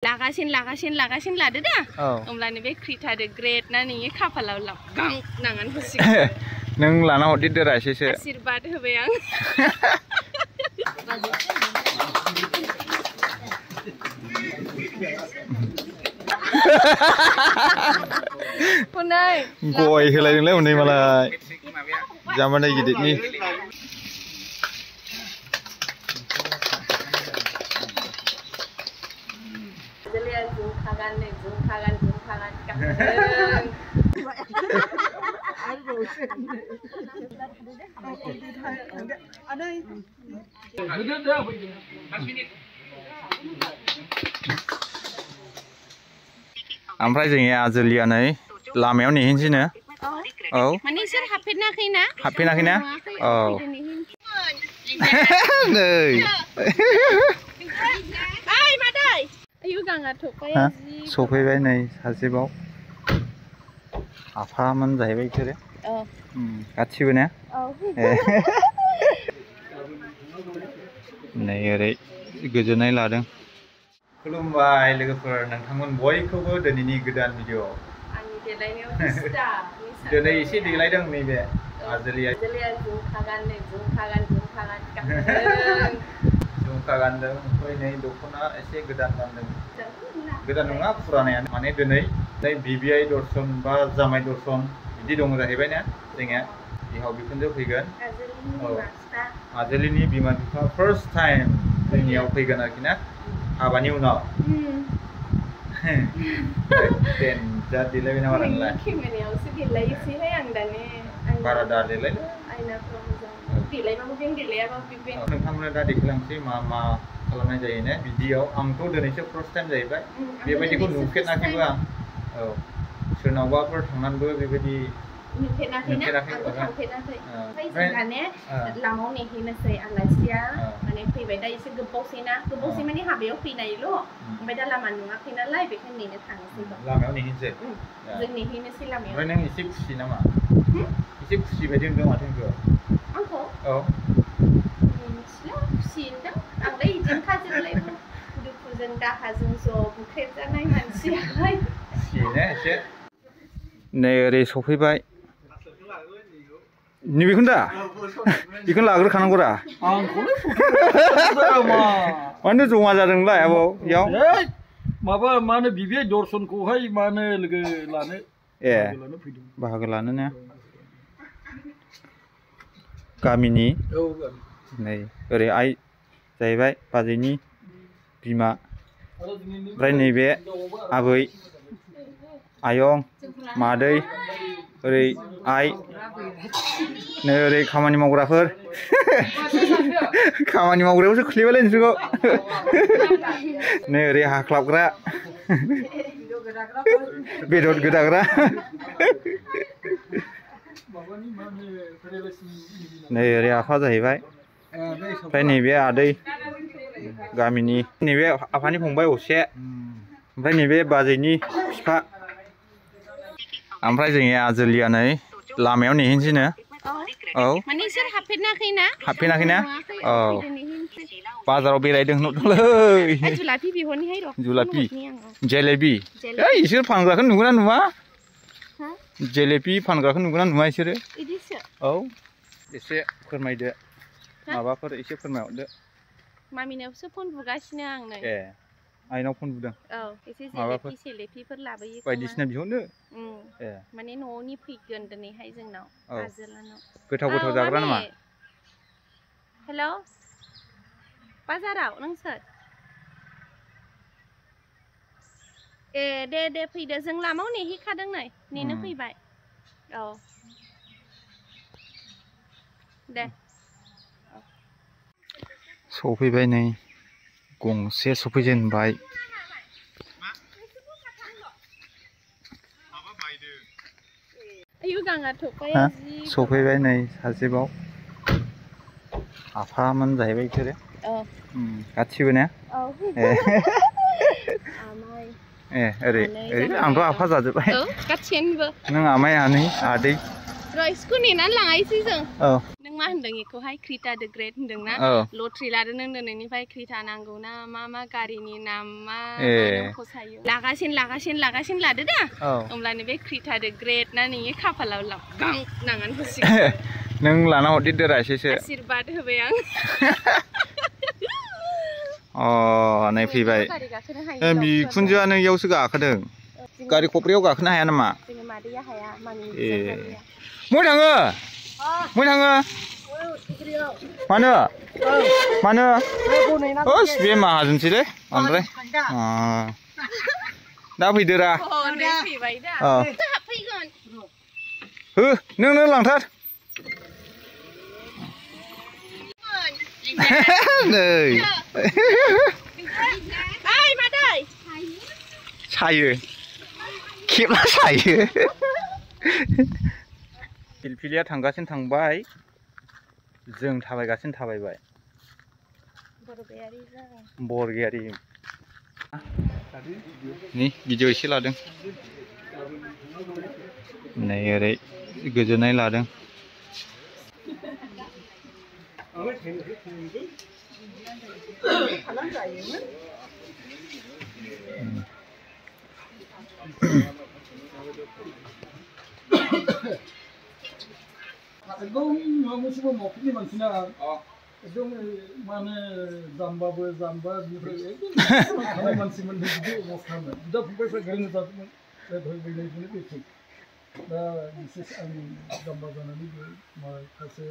लागासिनो लादो दा होमब्लानो बे क्रिटादो ग्रेट ना नोंनि खाफालाव गां नांनानै होसिगोन नों लाना हरदो रा एसेसो आशीर्बाद होबाय आं गय होलायदोंलै उन्दै मालाय जामानै गिदिरनि ओमफ्राय जोंनि आजोलिया नै लामायाव नेहैनोसैनो औ माने इसोर हाबफेराखैना औ नै ओइ मादै आयु गाङा थफाय सफैबाय नै सासेबाव आफामोन जाहैबाय बिसोरो गासिबो ने नै ओरै गोजोननाय लादों खुलुमबाय लोगोफोर नोंथांमोन बयखौबो दिनैनि गोदान भिडिअ आंनि देलायनायाव दिनै एसे देलायदों नैबे आजोलिया झुमखा गानदों ओमफ्राय नै दख'ना एसे गोदान गानदों गोदान नङा फुरानायानो माने दिनै बिबिआइ दर्शन बा जामाइ दर्शन बिदि दं जाहैबाय ना जोंनिया बिहाव बिखुनजो फैगोन आजोलिनि बिमा बिफा फार्स्ट टाइम जोंनियाव फैगोन आरोखि ना हाबानि उनाव देनजार देलायबाय नामा नोंलाय केमेरायावसो देलायोसैहाय आं दाने बारा दा देलाय आयनाफ्राव मोजां देलायबाबो बें देलायाबाबो बें नोंथांमोना दा देखायलांसै मा खालामनाय जायो ने बिदियाव आंथ' दिनैसो फार्स्ट टाइम जाहैबाय बेबायदिखौ नुफेराखैबो आं औ सोरनावबाफोर थांनानैबो बेबायदि नुफेराखैना आंबो थांफेराखै ओमफ्राय जों दाने लामायाव नेहैनोसै आलासिया माने फैबाय दा एसे गोबावसै माने हाबायाव फैनायल' ओमफ्राय दा लामा नुवाखै नालाय बेखायनो नेनो थांनोसै लामायाव नेहैनोसै जों नेहैनोसै लामायाव ओमफ्राय नों एसे खुसि नामा एसे खुसि बायदि नुदों माथो आंखौ औ मिथिला खुसि नुदों आंलाय इदिनोखाजोंलाय दुखुजों दाहाजों ज' बुख्रेबजानाय मानसियालाय खुसियैनो एसे नै ओरै सफैबाय नैबेखौनो दा बेखौनो लाग्रोखानांगौ रा मानो जमा जादोंलाय आब' इयाव माबा मा होनो बिबिआइ दर्शनखौहाय मा होनो लोगो लानो बाहागो लानो ने गामिनि नै ओरै आइ जाहैबाय बाजैनि बिमा ओमफ्राय नैबे आबै आयं मादै ओरै आइ नै ओरै खामानि मावग्राफोर खामानि मावग्रायावसो खोलैबायलै नोंसोरखौ नै ओरै हाख्लाबग्रा बेदर गोदाग्रा नै ओरै आफा जाहैबाय ओमफ्राय नैबे आदै गामिनि नैबे आफानि फंबाय असे ओमफ्राय नैबे बाजैनि बिफा ओमफ्राय जोंनि आजोलिया नै लामायाव नेहैनोसैनो औ माने इसोर हाबफेराखैना औ बाजाराव बेरायदों नुदोंलै जुलाफि बिहरनिहाय र' जुलाफि जेलेबि ओइ इसोर फानग्राखौ नुगोना नुवा जेलेबि फानग्राखौ नुगोना नुवा इसोरो औ एसे फोरमायदो माबाफोर एसे फोरमायहरदो मामिनावसो फन बुगासिनो आं नै आइनाव फन बुदों औ एसे सेलेफिफोर लाबोयो बायदिसिना बिहरनो माने न'नि फैगोन दिनैहाय जोंनाव आजोलानाव गोथाव जाग्रा नामा हेल' बाजाराव नोंसोर दे फैदो जों लामायाव नेहैखादों नै नेनो फैबाय औ दे सफैबाय नै गंसे सफैजेनबाय आयु गाङा थफाय सफैबाय नै सासेबाव आफामोन जाहैबाय बिसोरो गासिबो ने ओरै आंथ' आफा जाजोब्बाय गासिबो नों आमाइ आनै आदै Rồi, school ni nan lang ai sih jeng. Neng mah hendeng ikohai Krita the Great hendeng na. Lotri lada neng nifai Krita nanggo na mama kari ni nama nang posayo. Lagasin lada dah. Omla ni be Krita the Great na ni kapalau lap gang nangan posik. Neng lana hodi derai sih. Asirbad hebayang. Oh, naik fibay. Bikunjua neng yau suka kadang. Gari kopriau gak kena haya nama. Mau tangga? Mau tangga? Mana? Mana? Oh, biar mahal sih deh, Andre. Dah pergi dah. Oh, dah pergi dah. Tak pergi kan? Neng langtar. Này. Ai mà đây? Sai Kiếp nó sai Pilpilia थांगासिनो थांबाय जों थाबायगासिनो थाबायबाय बरगयारि नि video एसे लादों नै ओरै गोजोननाय लादों एकदम मुसुबो मफिनि मानसिना एकदम माने जाम्बाबो जाम्बा बेनिफ्राय एकदम थानाय मानसिमोन बिदि अबस्थामोन बिदा फंबायफ्रा गोरों जादोंमोन धोयबैनायखौनो बेथिं दा बिसेस आं जाम्बा जानानैबो माखासे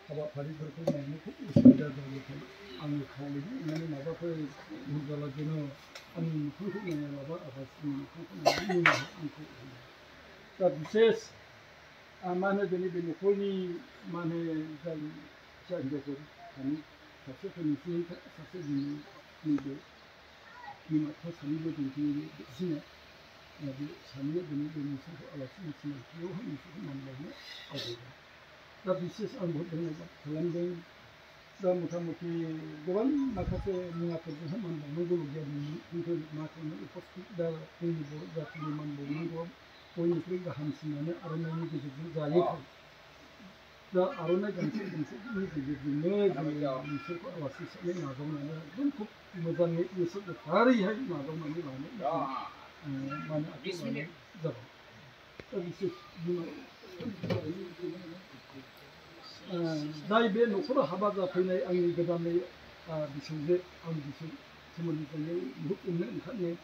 हाबाफारिफोरखौ नायनो खुब उसुबिदा जायोखाय आङो खावलायनो माने माबाफोर भुल जालागोनो आंनि न'खरखौ नायनो माबा आफादनि न'खरखौ नायनो आंखौ दा बिसेस माने दिनै बे न'खरनि माने जाय हिनजावफोर सासेफोरनिफ्राय सासे नैबे बिमा बिफा सानैबो दिन्थिगासिनो बे सानैया दिनै बे नोंसोरखौ आलासि सिनायथियावहाय नोंसोरखौ मानलायनो आवगायबाय दा बिसेस आं बहुद धन्यबाद खालामदों दा मथा मथि गोबां माखासे मुवाफोरजोंहाय मान बावनांगौ गैयामोन मा खालामनो उपस्थित दा जोंनि बर' जातिनि मान बावनांगौआ बयनिख्रुइ गाहामसिनानो आर'नाइनि गेजेरजों जायोखाय दा आर'नाइ गांसेनि गेजेरजोंनो जोङो बिसोरखौ आलासि सोंनो नाजावनानै एकदम खुब मोजाङै गोसो गोथारैहाय नाजावनानै लानो माने आखायाव लानाय जाबाय दा बिसेस जाय बे न'खराव हाबा जाफैनाय आंनि गोदानै बिसौजो आं बिसौ सोमोन्दैजों बुहुद अननो ओंखारनाय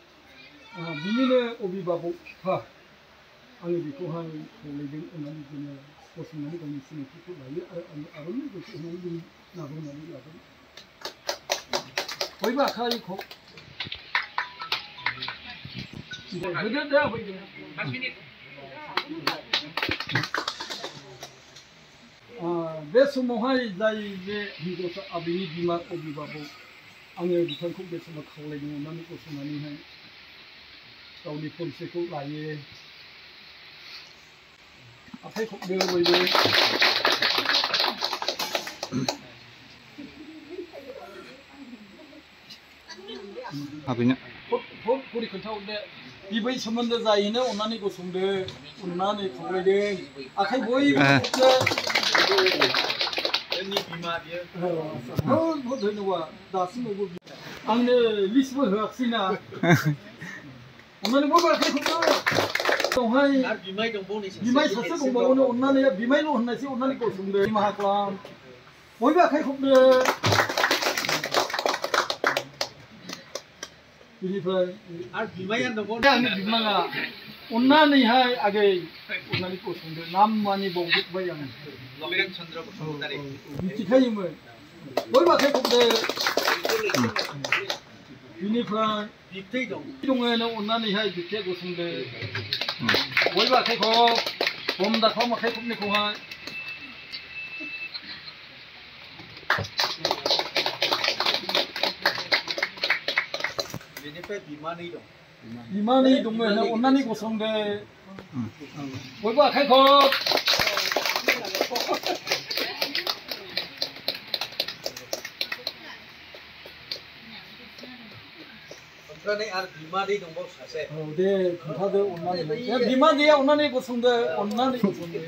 बिनिनो अभिभाबक बिफा आङो बेखौहाय खावलायदों होननानै जोङो गसंनानै गावनि सिनायथिखौ लायो आरो आङो आर'नाइ गंसे होनानै जों नाजावनानै लादों बयबो आखाइखौ होदो दे फैदो बे समावहाय जाय बे हिनजावसा आबैनि बिमा अभिभाबक आङो बिथांखौ बे समाव खावलायदों होननानै गसंनानैहाय गावनि परिचयखौ लायो आखाइ खबदो बयबो आबैनो फरि खोन्थाहरदो बिबै सोमोन्दो जायैनो अननानै गसंदो अननानै खावलायदों आखाइ बयबो खबदो जोंनि बिमा बियो बहुद धन्यबाद दासिमावबो आंनो लिस्टबो होआखिसैना अननानै बयबो आखाइ खबदो बिमाय सासे दंबावोनो अननानै बिमायल' होननायसै अननानै गसंदो निमाहा खालाम बयबो आखाइ खबदो बिनिफ्राय आरो बिमाया दंबावो आंनि बिमाया अननानैहाय आगै अननानै गसंदो नाम मानि बावजोब्बाय आं लक्ष्मण चन्द्र बसुमतारी मिथिखायोमोन बयबो आखाइ खबदो बिनिफ्राय बिबथै दङनो अननानैहाय बिबथैया गसंदो बयबो आखाइ खब हम दा खालाम आखाइ खबनायखौहाय बेनिफ्राय बिमानै दं बिमानै दङनो अननानै गसंदो बयबो आखाइ खब ओमफ्राय आरो बिमादै दंबावो सासे औ दे खोन्थादो अननानै बिमादैया अननानै गसंदो अननानै गसंदो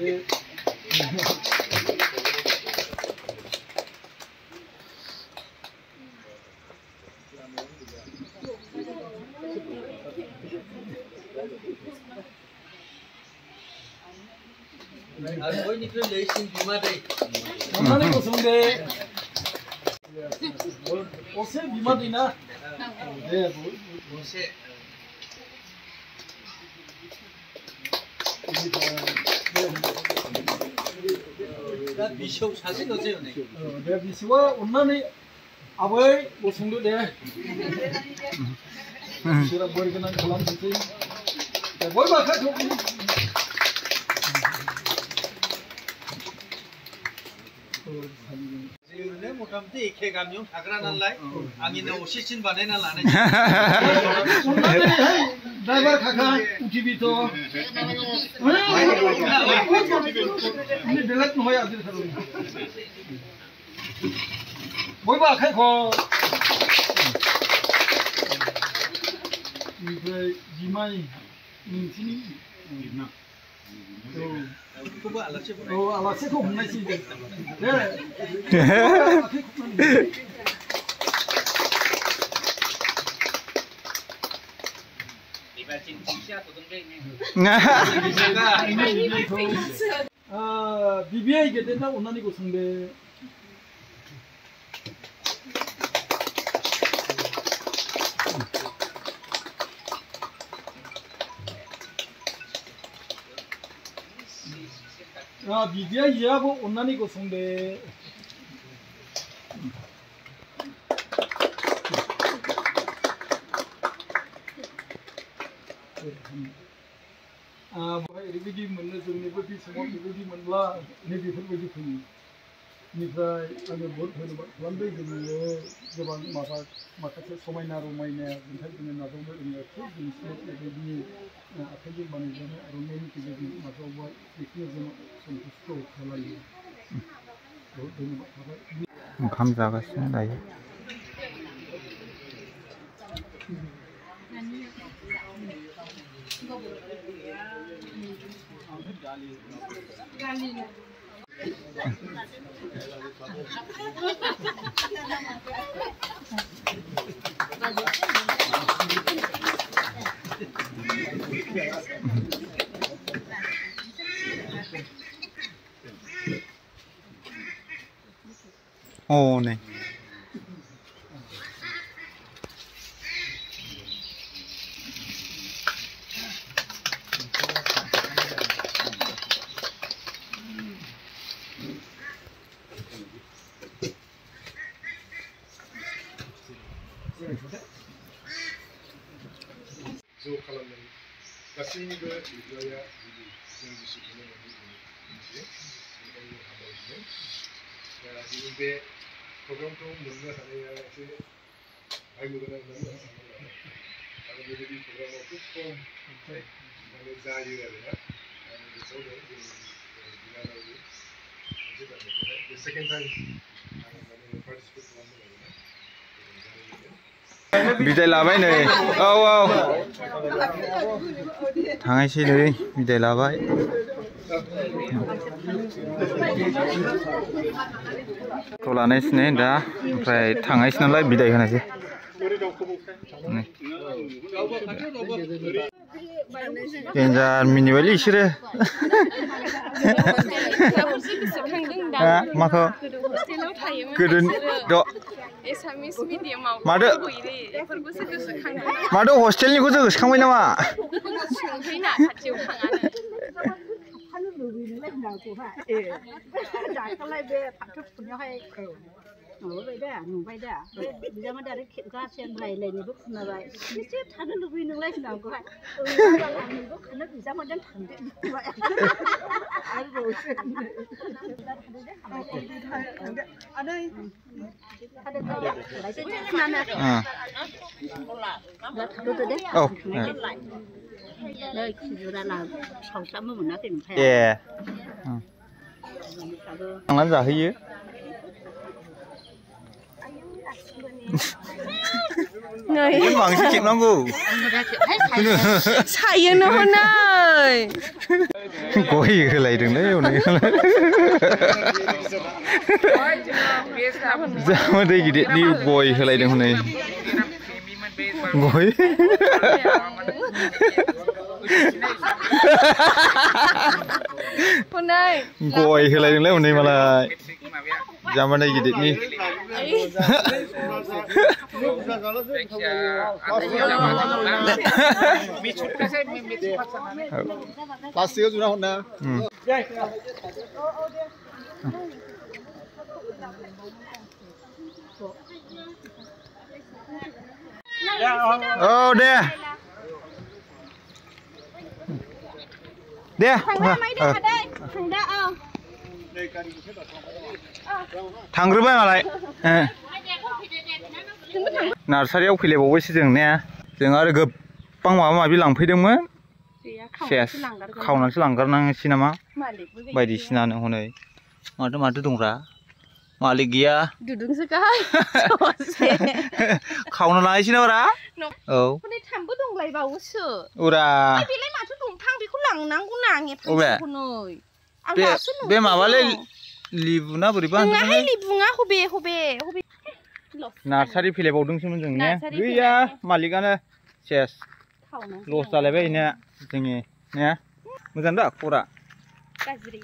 बयनिख्रुइ दैसिन बिमादै अन्नानै गसंदे असे बिमादै ना दे असे दा बिसौ सासे दसे नै दे बिसौआ अन्नानै आबै गसंदो दे बिसोरा बोर गोनां खालामनोसै दे बयबो आखाइखौ जोंनो मथामथि एखे गामियाव थाग्रा नालाय आंनिनो असेसिन बानायना लानाय ड्राइभार काका उटिबिथ' बेलेग নহয় আজি बयबो आखाइखौ ओमफ्राय बिमाय नोंसिनि आलासिखौ हमनायसै दे बिबिआइ गेदेरना अन्नानै गसंदे बिबिआइ इयाबो अन्नानै गसंदे ओरैबायदि मोनो जोंनिबो बे समाव बेबायदि मोनब्ला नैबेफोरबायदि फैयो बेनिफ्राय आङो बहुद धन्यबाद खालामदों जोङो गोबां माखासे समायना रमायना ओमफ्राय जोङो नाजावनो रोङो थिग दिनैसिम बेबायदि आखाइजों बानायजानाय आर'नाइनि गेजेरजों नाजावबाय बेखौनो जों सन्थुष्ट खालायो बहुद धन्यबाद थाबाय ओंखाम जागासिनो दायो 네. 가슴이가 이거야 정지시 보내는 거지. 자, 지금데 program도 뭔가 하네요. 이제 알고 그러는 거. 아니 우리 프로그램 꼭 মানে যাই আর না আমি সব দিলাম যেটা the second time মানে participate করলাম बिदाय लाबाय नै औ थांनायसै नै बिदाय लाबाय थ' लानायसै नै दा ओमफ्राय थांनायसै नालाय बिदाय होनायसै देन्जार मिनिबायलै इसोरो माखौ गोदो एसामिस मिडियामाव माथो हस्टेलनिखौसो गोसोखांबाय नामा सोंहैना खाथियाव नुबाय दा बिजामादै आरो गासेन रायलायनोबो खोनाबाय एसे थानो लुबैयो नोंलाय होननांगौहाय आंबो खोनो बिजामादैजों थांदो थांनानै जाहैयो बांसिन खेबनांगौ सायोनो हनै गय होलायदोंलै उनै जामा दै गिदिरनि गय होलायदों हनै गय गय होलायदोंलै उनै मालाय जामा दै गिदिरनि प्लास्टिकआव जुना हरना औ दे दे थांग्रोबाय मालाय नार्सारियाव फैलायबावबायसो जों ने जों आरो गोबां माबा माबि लांफैदोंमोन सेस खावनानैसो लांगारनांसै नामा बायदिसिनानो हनै माथो दंब्रा मालिक गैया दुदुंसो गाहाय खावना लायसै नाब्रा औ हनै थामबो दंलायबावोसो उरा बेलाय माथो दंफां बेखौ लांनांगौ ना एफा नै आं दासो बे माबालै लिबुना बोरैबा होननानै लिबुङा हबे नार्सारि फैलायबावदोंसोमोन जों ने गैया मालिकानो सेस लस जालायबाय ने जोंनि ने मोजां दा खबरा गाज्रि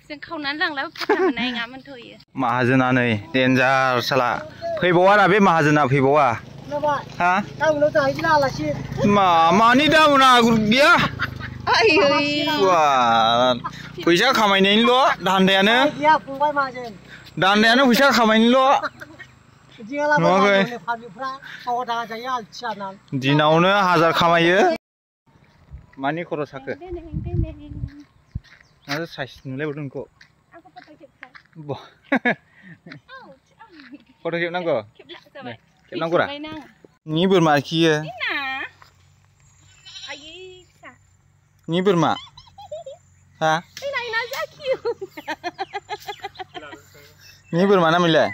जों खावनानै लांलाबो फाथा मोननाय नङामोन थ'यो माहाजोना नै देन्जार साला फैबावा बे माहाजोना फैबावा हा मानि दामना गैया फैसा खामायनायनिल' दान्दायानो फैसा खामायनायनिल' दिनावनो 1000 खामायो मानि खरस साखो आरो साइज नुलायबावदों नोंखौ फट' खेबनांगौ खेबनांगौरा नि बोरमा खियो नि बोरमा हा नि बोरमा नामैलाय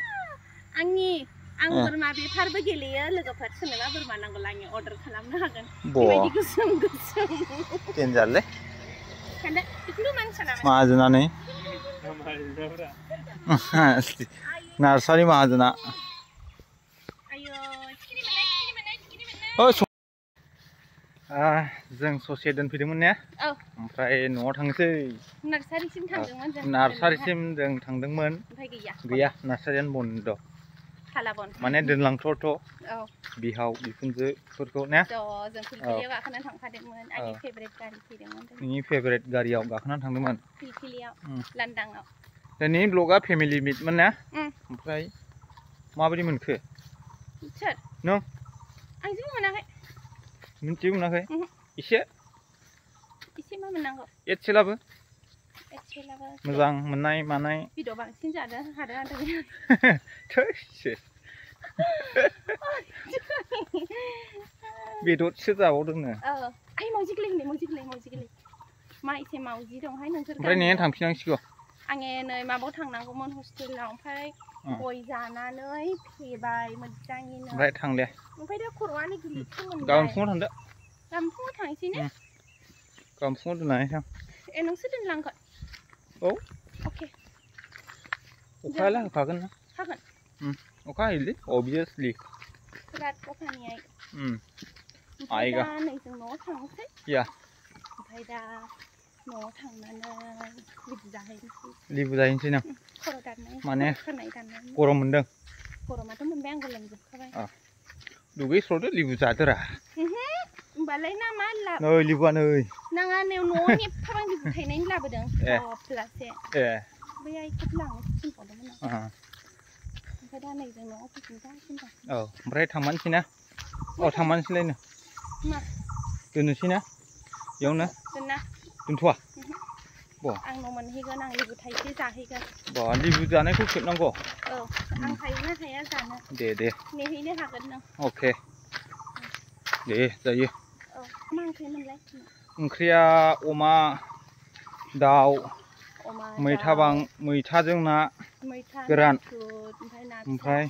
आं बोरमा बेफारबो गेलेयो लोगोफोर सोरनोबा बोरमा नांगौ आंनि अर्डार खालामनो हागोन बेबायदि गोसोम देन्जारलै माहाजोनानै नार्सारि माहाजोना जों ससे दोनफैदोंमोन ने ओमफ्राय न'आव थांसै नार्सारिसिम जों थांदोंमोन गैया नार्सारियानो बन्द माने दोनलांथ'थ' बिहाव बिखुनजोफोरखौ ने नोंनि फेभरेट गारियाव गाखोनानै थांदोंमोन दिनै ब्लगा फेमिलि मिटमोन ना ओमफ्राय माबायदि मोनखो नों मिथियो मोनाखै एसे मा मोननांगौ एसेलाबो मोजां मोननाय मानाय भिडिअ बांसिन जादों हादों बेदरसो जाबावदोंनो मावजि गोरलै मा एसे मावजि दंहाय नोंसोर ओमफ्राय ने थांफिनांसिगौ आङो नै माबायाव थांनांगौमोन हस्टेलाव ओमफ्राय गय जानानै फैबाय मोजाङैनो ओमफ्राय थांले ओमफ्राय दा खर'आनो गिलिरसो मोनबाय गाबोन फुङाव थांदो गाबोन फुङाव थांसै ने गाबोन फुङाव दोननानै थां नोंसोर दोनलांगोन औ अके अखायालाय हाखागोन ना हागोन अखा हायोलै अबभियासलि बिराद अखानि आइगा नै जों न'आव थांनोसै ओमफ्राय दा न'आव थांनानै लिबु जाहैनोसै नों खर' दाननाय माने खानाय दाननाय गरम मोनदों गरमाथ' मोनबाय आं गोलोमजोबखाबाय दुगैस्र'दो लिबु जादोरा होमबालाय ना मा लाब नै लिबुआ नै नाङा न'आव एफाबां लिबु थायनायनि लाबोदों प्लासे बै आइखौबो लांनो थिनबावदोंमोन आं ओमफ्राय दा नै जों न'आव फैफिनगासिनो दं ओमफ्राय थांमारनोसै ना थांमारनोसैलायनो मा दोननोसै ना बेयावनो दोनथ'वा आं न' मोनहैगोन आं लिबु थाइसे जाहैगोन लिबु जानायखौ खेबनांगौ आं हायोना हाया जानो दे नेहैनो हागोन नों अके दे जायो मा ओंख्रिमोनलाय ओंख्रिया अमा दाउ मैथाजों ना गोरान ओमफ्राय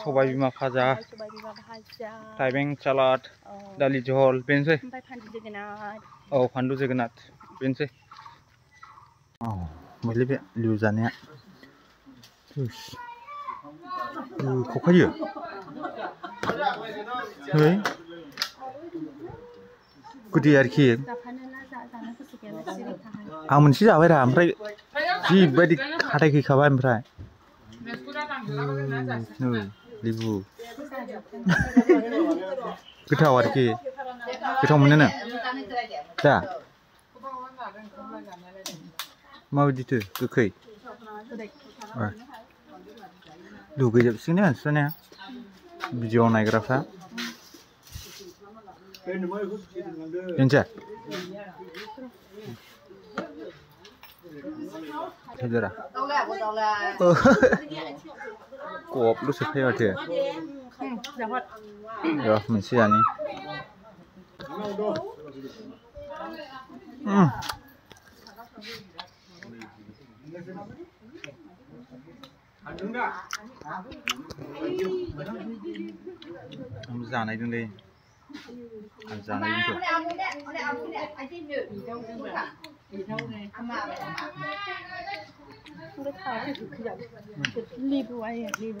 सबाय बिमा भाजा थाइबें सालाद दालि जहल बेनोसै औ फानलु जोगोनार बेनोसै मैले बे लिउ जानाया खखायो है गोदै आरोखि आं मोनसे जाबाय रा ओमफ्राय जिबायदि हाथाय गैखाबाय ओमफ्राय लिबु गोथाव आरोखि गोथाव मोनो दा माबायदिथो गोखै लुगैजोबसिगोन मानसिफ्रा भिडिअ नायग्राफ्रा बेनोसै Thôi cộp lúc sẽ thấy thì rồi mình sẽ ăn đi già này đừng đi ăn già này đừng 리브 와이야 리브